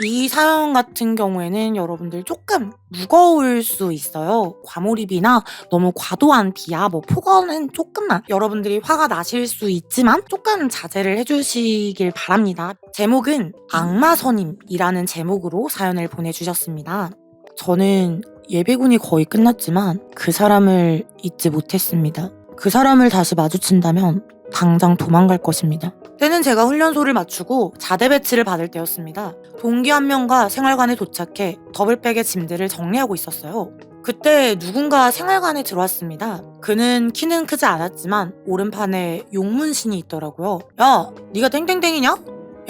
이 사연 같은 경우에는 여러분들 조금 무거울 수 있어요. 과몰입이나 너무 과도한 비하, 폭언은 조금만 여러분들이 화가 나실 수 있지만 조금 자제를 해주시길 바랍니다. 제목은 악마선임이라는 제목으로 사연을 보내주셨습니다. 저는 예비군이 거의 끝났지만 그 사람을 잊지 못했습니다. 그 사람을 다시 마주친다면 당장 도망갈 것입니다. 때는 제가 훈련소를 마치고 자대 배치를 받을 때였습니다. 동기 한 명과 생활관에 도착해 더블백의 짐들을 정리하고 있었어요. 그때 누군가 생활관에 들어왔습니다. 그는 키는 크지 않았지만 오른판에 용문신이 있더라고요. 야, 네가 땡땡땡이냐?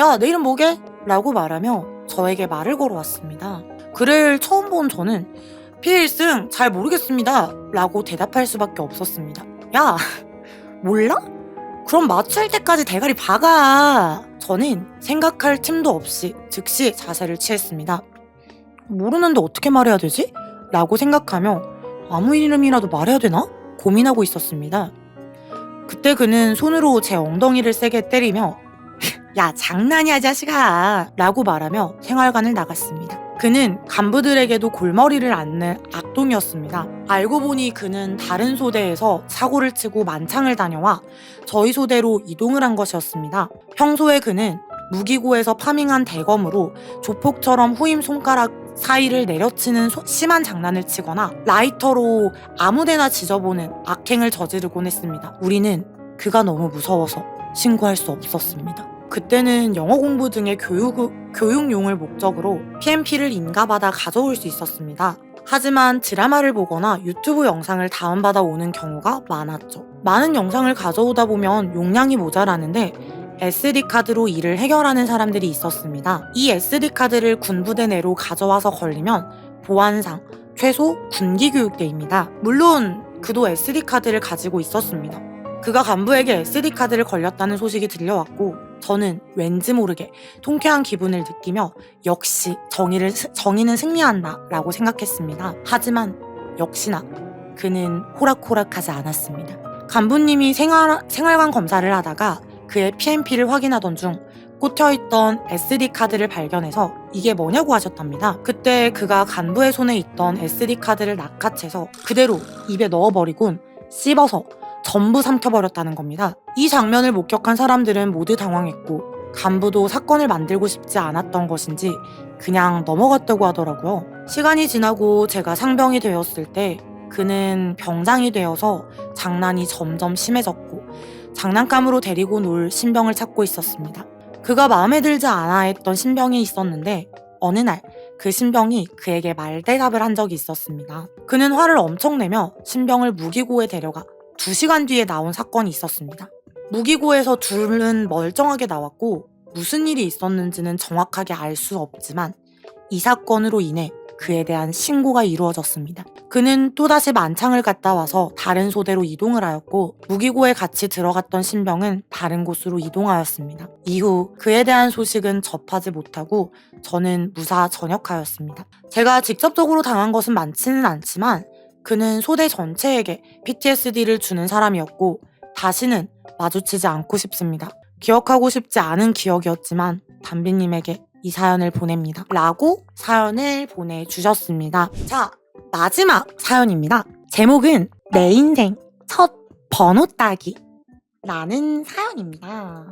야, 내 이름 뭐게? 라고 말하며 저에게 말을 걸어왔습니다. 그를 처음 본 저는 필승 잘 모르겠습니다 라고 대답할 수밖에 없었습니다. 야, 몰라? 그럼 맞출 때까지 대가리 박아. 저는 생각할 틈도 없이 즉시 자세를 취했습니다. 모르는데 어떻게 말해야 되지? 라고 생각하며 아무 이름이라도 말해야 되나? 고민하고 있었습니다. 그때 그는 손으로 제 엉덩이를 세게 때리며 야, 장난이야 자식아 라고 말하며 생활관을 나갔습니다. 그는 간부들에게도 골머리를 앓는 악동이었습니다. 알고 보니 그는 다른 소대에서 사고를 치고 만창을 다녀와 저희 소대로 이동을 한 것이었습니다. 평소에 그는 무기고에서 파밍한 대검으로 조폭처럼 후임 손가락 사이를 내려치는 심한 장난을 치거나 라이터로 아무데나 지져보는 악행을 저지르곤 했습니다. 우리는 그가 너무 무서워서 신고할 수 없었습니다. 그때는 영어 공부 등의 교육용을 목적으로 PMP를 인가받아 가져올 수 있었습니다. 하지만 드라마를 보거나 유튜브 영상을 다운받아 오는 경우가 많았죠. 많은 영상을 가져오다 보면 용량이 모자라는데 SD카드로 이를 해결하는 사람들이 있었습니다. 이 SD카드를 군부대 내로 가져와서 걸리면 보안상 최소 군기교육대입니다. 물론 그도 SD카드를 가지고 있었습니다. 그가 간부에게 SD카드를 걸렸다는 소식이 들려왔고 저는 왠지 모르게 통쾌한 기분을 느끼며 역시 정의는 승리한다 라고 생각했습니다. 하지만 역시나 그는 호락호락하지 않았습니다. 간부님이 생활관 검사를 하다가 그의 PMP를 확인하던 중 꽂혀있던 SD카드를 발견해서 이게 뭐냐고 하셨답니다. 그때 그가 간부의 손에 있던 SD카드를 낚아채서 그대로 입에 넣어버리곤 씹어서 전부 삼켜버렸다는 겁니다. 이 장면을 목격한 사람들은 모두 당황했고 간부도 사건을 만들고 싶지 않았던 것인지 그냥 넘어갔다고 하더라고요. 시간이 지나고 제가 상병이 되었을 때 그는 병장이 되어서 장난이 점점 심해졌고 장난감으로 데리고 놀 신병을 찾고 있었습니다. 그가 마음에 들지 않아 했던 신병이 있었는데 어느 날 그 신병이 그에게 말대답을 한 적이 있었습니다. 그는 화를 엄청 내며 신병을 무기고에 데려가 2시간 뒤에 나온 사건이 있었습니다. 무기고에서 둘은 멀쩡하게 나왔고 무슨 일이 있었는지는 정확하게 알 수 없지만 이 사건으로 인해 그에 대한 신고가 이루어졌습니다. 그는 또다시 만창을 갔다 와서 다른 소대로 이동을 하였고 무기고에 같이 들어갔던 신병은 다른 곳으로 이동하였습니다. 이후 그에 대한 소식은 접하지 못하고 저는 무사 전역하였습니다. 제가 직접적으로 당한 것은 많지는 않지만 그는 소대 전체에게 PTSD를 주는 사람이었고 다시는 마주치지 않고 싶습니다. 기억하고 싶지 않은 기억이었지만 담비님에게 이 사연을 보냅니다. 라고 사연을 보내주셨습니다. 자, 마지막 사연입니다. 제목은 내 인생 첫 번호 따기 라는 사연입니다.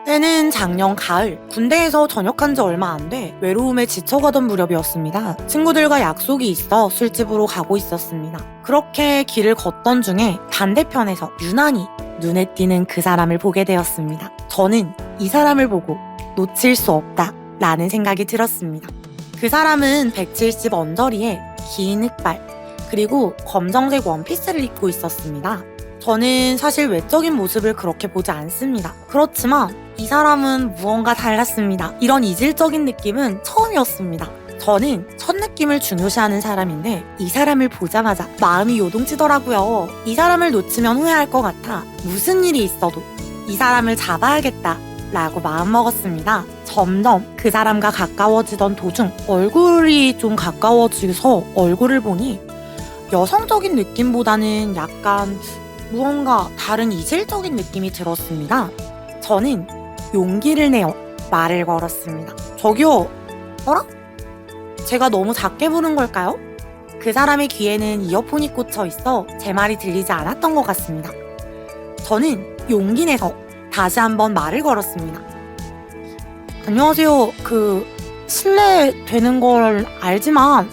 때는 작년 가을, 군대에서 전역한 지 얼마 안 돼 외로움에 지쳐가던 무렵이었습니다. 친구들과 약속이 있어 술집으로 가고 있었습니다. 그렇게 길을 걷던 중에 반대편에서 유난히 눈에 띄는 그 사람을 보게 되었습니다. 저는 이 사람을 보고 놓칠 수 없다 라는 생각이 들었습니다. 그 사람은 170 언저리에 긴 흑발 그리고 검정색 원피스를 입고 있었습니다. 저는 사실 외적인 모습을 그렇게 보지 않습니다. 그렇지만 이 사람은 무언가 달랐습니다. 이런 이질적인 느낌은 처음이었습니다. 저는 첫 느낌을 중요시하는 사람인데 이 사람을 보자마자 마음이 요동치더라고요. 이 사람을 놓치면 후회할 것 같아 무슨 일이 있어도 이 사람을 잡아야겠다 라고 마음먹었습니다. 점점 그 사람과 가까워지던 도중 얼굴이 좀 가까워져서 얼굴을 보니 여성적인 느낌보다는 약간 무언가 다른 이질적인 느낌이 들었습니다. 저는 용기를 내어 말을 걸었습니다. 저기요. 어라? 제가 너무 작게 부른 걸까요? 그 사람의 귀에는 이어폰이 꽂혀 있어 제 말이 들리지 않았던 것 같습니다. 저는 용기 내서 다시 한번 말을 걸었습니다. 안녕하세요. 실례되는 걸 알지만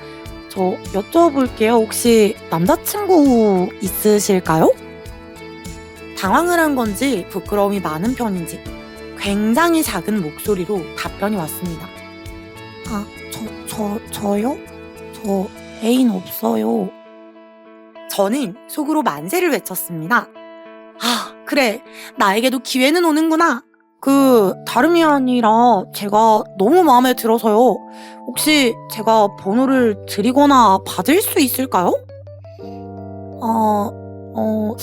저 여쭤볼게요. 혹시 남자친구 있으실까요? 당황을 한 건지 부끄러움이 많은 편인지 굉장히 작은 목소리로 답변이 왔습니다. 아, 저요? 저 애인 없어요. 저는 속으로 만세를 외쳤습니다. 아, 그래. 나에게도 기회는 오는구나. 다름이 아니라 제가 너무 마음에 들어서요. 혹시 제가 번호를 드리거나 받을 수 있을까요? 어, 어,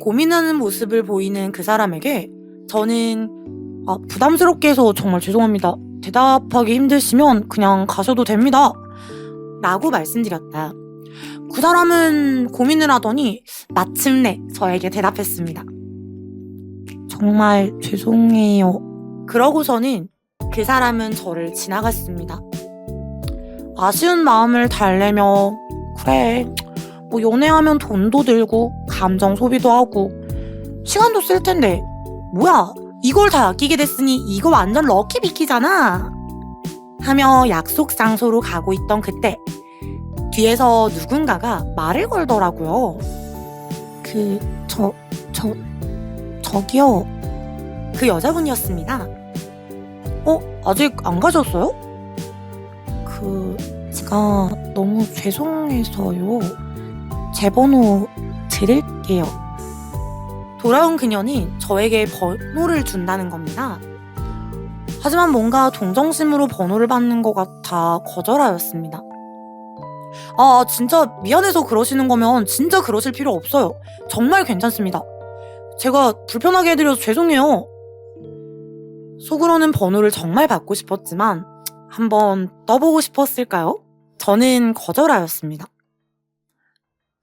고민하는 모습을 보이는 그 사람에게 저는 부담스럽게 해서 정말 죄송합니다. 대답하기 힘드시면 그냥 가셔도 됩니다. 라고 말씀드렸다. 그 사람은 고민을 하더니 마침내 저에게 대답했습니다. 정말 죄송해요. 그러고서는 그 사람은 저를 지나갔습니다. 아쉬운 마음을 달래며 그래, 뭐 연애하면 돈도 들고 감정 소비도 하고 시간도 쓸 텐데 뭐야, 이걸 다 아끼게 됐으니 이거 완전 럭키비키잖아 하며 약속 장소로 가고 있던 그때 뒤에서 누군가가 말을 걸더라고요. 저기요. 그 여자분이었습니다. 아직 안 가셨어요? 제가 너무 죄송해서요. 제 번호 드릴게요. 돌아온 그녀는 저에게 번호를 준다는 겁니다. 하지만 뭔가 동정심으로 번호를 받는 것 같아 거절하였습니다. 진짜 미안해서 그러시는 거면 진짜 그러실 필요 없어요. 정말 괜찮습니다. 제가 불편하게 해드려서 죄송해요. 속으로는 번호를 정말 받고 싶었지만 한번 떠보고 싶었을까요? 저는 거절하였습니다.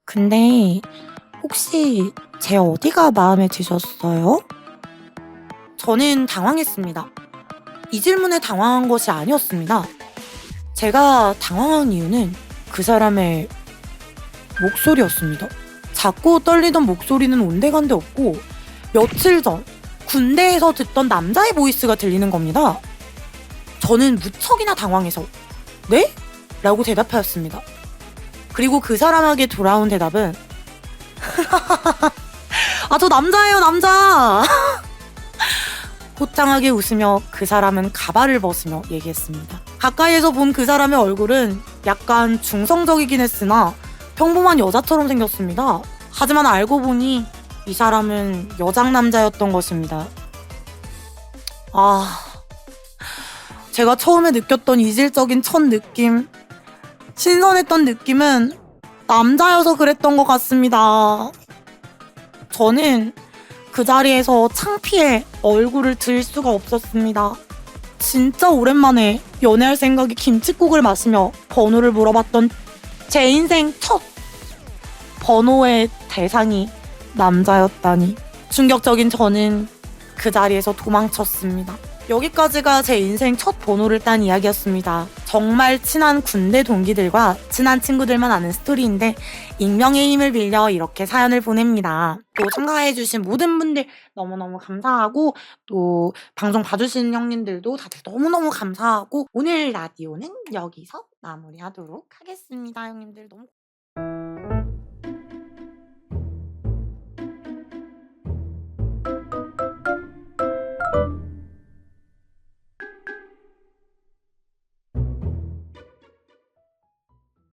근데 혹시 제 어디가 마음에 드셨어요? 저는 당황했습니다. 이 질문에 당황한 것이 아니었습니다. 제가 당황한 이유는 그 사람의 목소리였습니다. 작고 떨리던 목소리는 온데간데 없고 며칠 전 군대에서 듣던 남자의 보이스가 들리는 겁니다. 저는 무척이나 당황해서 네? 라고 대답하였습니다. 그리고 그 사람에게 돌아온 대답은 저 남자예요, 남자. 호탕하게 웃으며 그 사람은 가발을 벗으며 얘기했습니다. 가까이에서 본 그 사람의 얼굴은 약간 중성적이긴 했으나 평범한 여자처럼 생겼습니다. 하지만 알고 보니 이 사람은 여장남자였던 것입니다. 제가 처음에 느꼈던 이질적인 첫 느낌, 신선했던 느낌은 남자여서 그랬던 것 같습니다. 저는 그 자리에서 창피해 얼굴을 들 수가 없었습니다. 진짜 오랜만에 연애할 생각에 김칫국을 마시며 번호를 물어봤던 제 인생 첫 번호의 대상이 남자였다니. 충격적인 저는 그 자리에서 도망쳤습니다. 여기까지가 제 인생 첫 번호를 딴 이야기였습니다. 정말 친한 군대 동기들과 친한 친구들만 아는 스토리인데 익명의 힘을 빌려 이렇게 사연을 보냅니다. 또 참가해주신 모든 분들 너무너무 감사하고 또 방송 봐주시는 형님들도 다들 너무너무 감사하고 오늘 라디오는 여기서 마무리하도록 하겠습니다. 형님들 너무